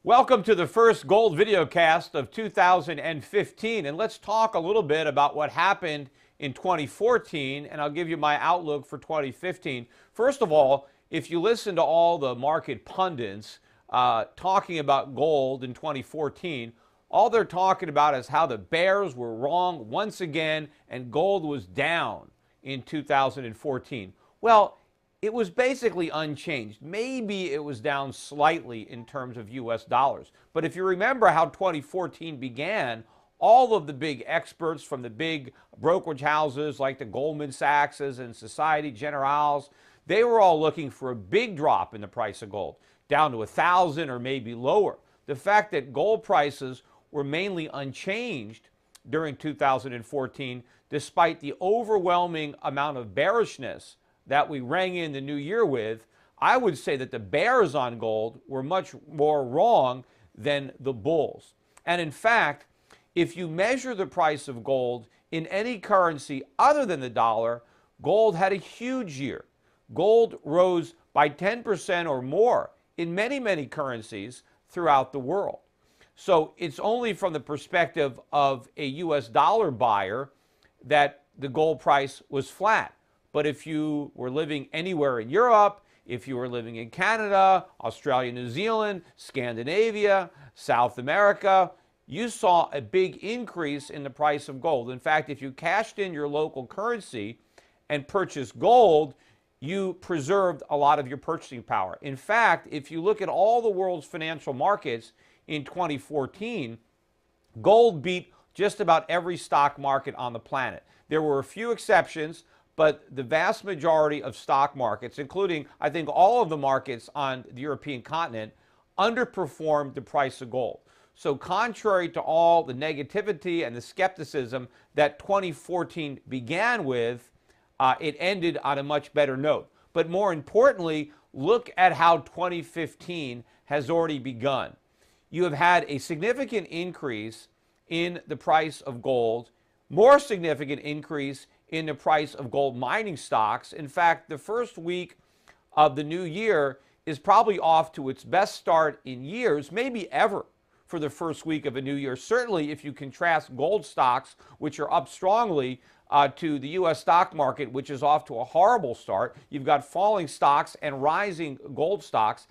Welcome to the first Gold Videocast of 2015, and let's talk a little bit about what happened in 2014, and I'll give you my outlook for 2015. First of all, if you listen to all the market pundits talking about gold in 2014, all they're talking about is how the bears were wrong once again and gold was down in 2014. Well, it was basically unchanged. Maybe it was down slightly in terms of US dollars. But if you remember how 2014 began, all of the big experts from the big brokerage houses like the Goldman Sachs's and Societe Generale's, they were all looking for a big drop in the price of gold, down to 1,000 or maybe lower. The fact that gold prices were mainly unchanged during 2014, despite the overwhelming amount of bearishness that we rang in the new year with, I would say that the bears on gold were much more wrong than the bulls. And in fact, if you measure the price of gold in any currency other than the dollar, gold had a huge year. Gold rose by 10% or more in many, many currencies throughout the world. So it's only from the perspective of a US dollar buyer that the gold price was flat. But if you were living anywhere in Europe, if you were living in Canada, Australia, New Zealand, Scandinavia, South America, you saw a big increase in the price of gold. In fact, if you cashed in your local currency and purchased gold, you preserved a lot of your purchasing power. In fact, if you look at all the world's financial markets in 2014, gold beat just about every stock market on the planet. There were a few exceptions, but the vast majority of stock markets, including, I think, all of the markets on the European continent, underperformed the price of gold. So contrary to all the negativity and the skepticism that 2014 began with, it ended on a much better note. But more importantly, look at how 2015 has already begun. You have had a significant increase in the price of gold, more significant increase in the price of gold mining stocks. In fact, the first week of the new year is probably off to its best start in years, maybe ever, for the first week of a new year. Certainly, if you contrast gold stocks, which are up strongly, to the U.S. stock market, which is off to a horrible start. You've got falling stocks and rising gold stocks,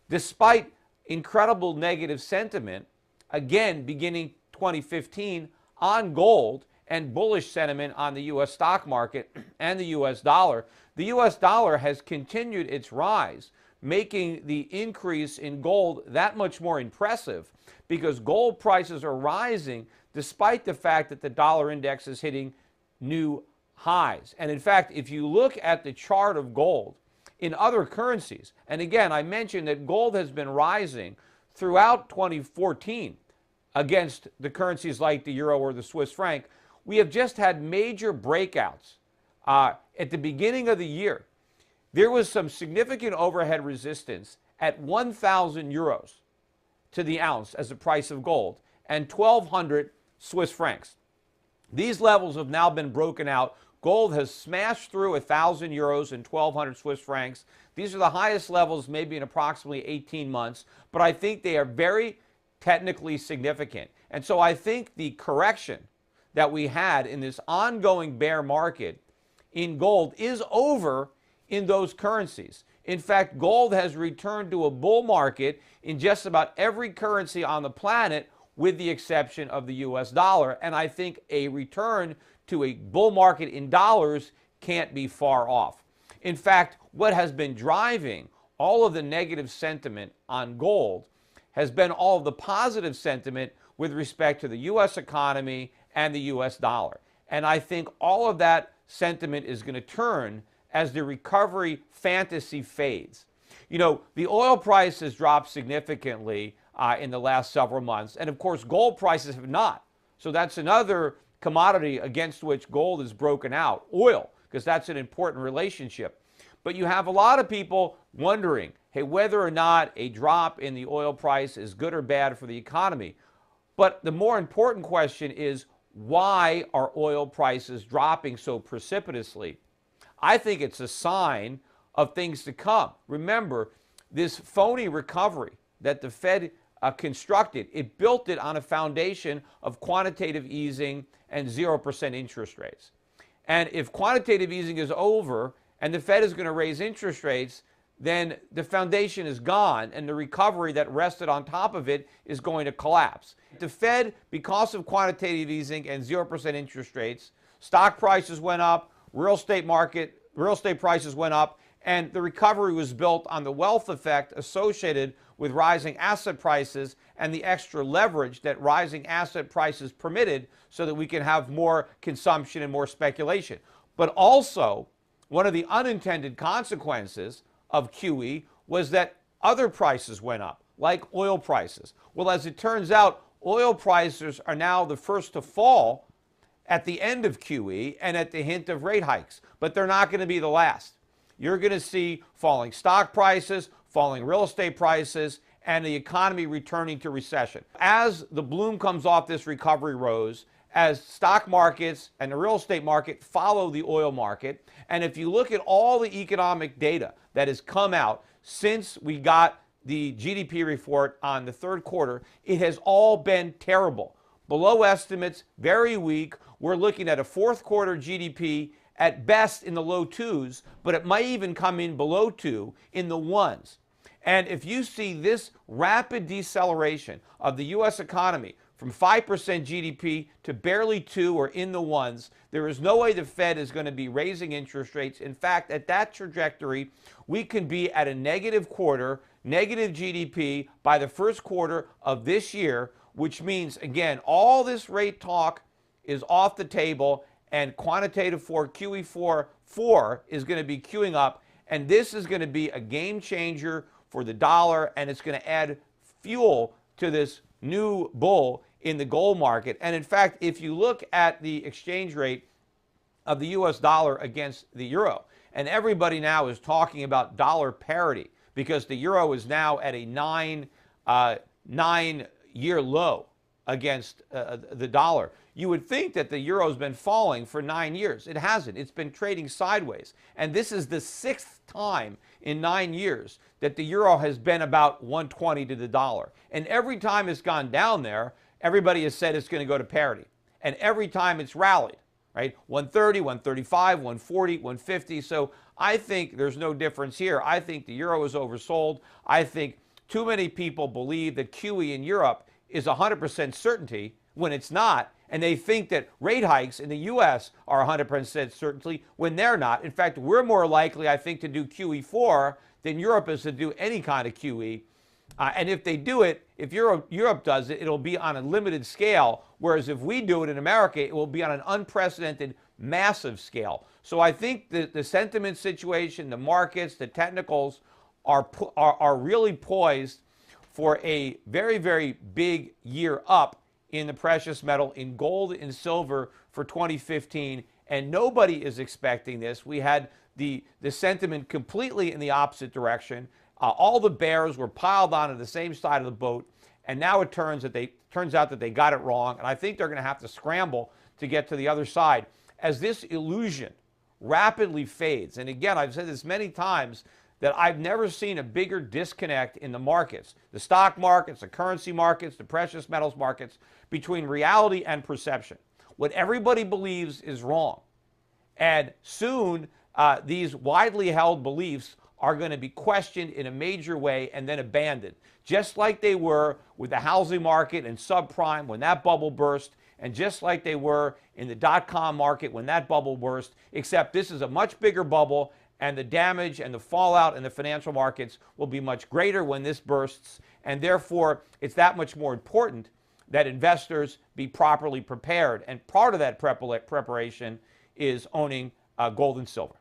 despite incredible negative sentiment, again, beginning 2015 on gold, and bullish sentiment on the U.S. stock market and the U.S. dollar. The U.S. dollar has continued its rise, making the increase in gold that much more impressive because gold prices are rising despite the fact that the dollar index is hitting new highs. And in fact, if you look at the chart of gold in other currencies, and again, I mentioned that gold has been rising throughout 2014 against the currencies like the euro or the Swiss franc, we have just had major breakouts. At the beginning of the year, there was some significant overhead resistance at 1,000 euros to the ounce as the price of gold and 1,200 Swiss francs. These levels have now been broken out. Gold has smashed through 1,000 euros and 1,200 Swiss francs. These are the highest levels maybe in approximately 18 months, but I think they are very technically significant. And so I think the correction that we had in this ongoing bear market in gold is over in those currencies. In fact, gold has returned to a bull market in just about every currency on the planet with the exception of the US dollar. And I think a return to a bull market in dollars can't be far off. In fact, what has been driving all of the negative sentiment on gold has been all of the positive sentiment with respect to the US economy and the US dollar. And I think all of that sentiment is going to turn as the recovery fantasy fades. You know, the oil price has dropped significantly in the last several months. And of course, gold prices have not. So that's another commodity against which gold is broken out, oil, because that's an important relationship. But you have a lot of people wondering, hey, whether or not a drop in the oil price is good or bad for the economy. But the more important question is, why are oil prices dropping so precipitously? I think it's a sign of things to come. Remember, this phony recovery that the Fed constructed. It built it on a foundation of quantitative easing and 0% interest rates. And if quantitative easing is over and the Fed is going to raise interest rates, then the foundation is gone and the recovery that rested on top of it is going to collapse. The Fed, because of quantitative easing and 0% interest rates, stock prices went up, real estate prices went up, and the recovery was built on the wealth effect associated with rising asset prices and the extra leverage that rising asset prices permitted so that we can have more consumption and more speculation. But also, one of the unintended consequences of QE was that other prices went up, like oil prices. Well, as it turns out, oil prices are now the first to fall at the end of QE and at the hint of rate hikes, but they're not going to be the last. You're going to see falling stock prices, falling real estate prices, and the economy returning to recession. As the bloom comes off this recovery rose, as stock markets and the real estate market follow the oil market, and if you look at all the economic data that has come out since we got the GDP report on the third quarter, it has all been terrible. Below estimates, very weak. We're looking at a fourth quarter GDP at best in the low twos, but it might even come in below 2 in the ones. And if you see this rapid deceleration of the U.S. economy from 5% GDP to barely 2 or in the ones, there is no way the Fed is going to be raising interest rates. In fact, at that trajectory, we can be at a negative quarter, negative GDP by the first quarter of this year, which means, again, all this rate talk is off the table, and quantitative QE4 is going to be queuing up, and this is going to be a game changer for the dollar, and it's going to add fuel to this new bull in the gold market. And in fact, if you look at the exchange rate of the US dollar against the euro, and everybody now is talking about dollar parity because the euro is now at a nine-year low against the dollar. You would think that the euro's been falling for 9 years. It hasn't. It's been trading sideways. And this is the 6th time in 9 years that the euro has been about 120 to the dollar. And every time it's gone down there, everybody has said it's going to go to parity. And every time it's rallied, right? 130, 135, 140, 150. So I think there's no difference here. I think the euro is oversold. I think too many people believe that QE in Europe is 100% certainty when it's not, and they think that rate hikes in the U.S. are 100% certainty when they're not. In fact, we're more likely, I think, to do QE4 than Europe is to do any kind of QE. And if they do it, if Europe does it, it'll be on a limited scale, whereas if we do it in America, it will be on an unprecedented, massive scale. So I think the sentiment situation, the markets, the technicals are really poised for a very, very big year up in the precious metal, in gold and silver for 2015, and nobody is expecting this. We had the sentiment completely in the opposite direction. All the bears were piled onto the same side of the boat, and now it turns out that they got it wrong, and I think they're going to have to scramble to get to the other side as this illusion rapidly fades. And again, I've said this many times, that I've never seen a bigger disconnect in the markets, the stock markets, the currency markets, the precious metals markets, between reality and perception. What everybody believes is wrong. And soon, these widely held beliefs are going to be questioned in a major way and then abandoned, just like they were with the housing market and subprime when that bubble burst, and just like they were in the dot-com market when that bubble burst, except this is a much bigger bubble, and the damage and the fallout in the financial markets will be much greater when this bursts, and therefore it's that much more important that investors be properly prepared, and part of that preparation is owning gold and silver.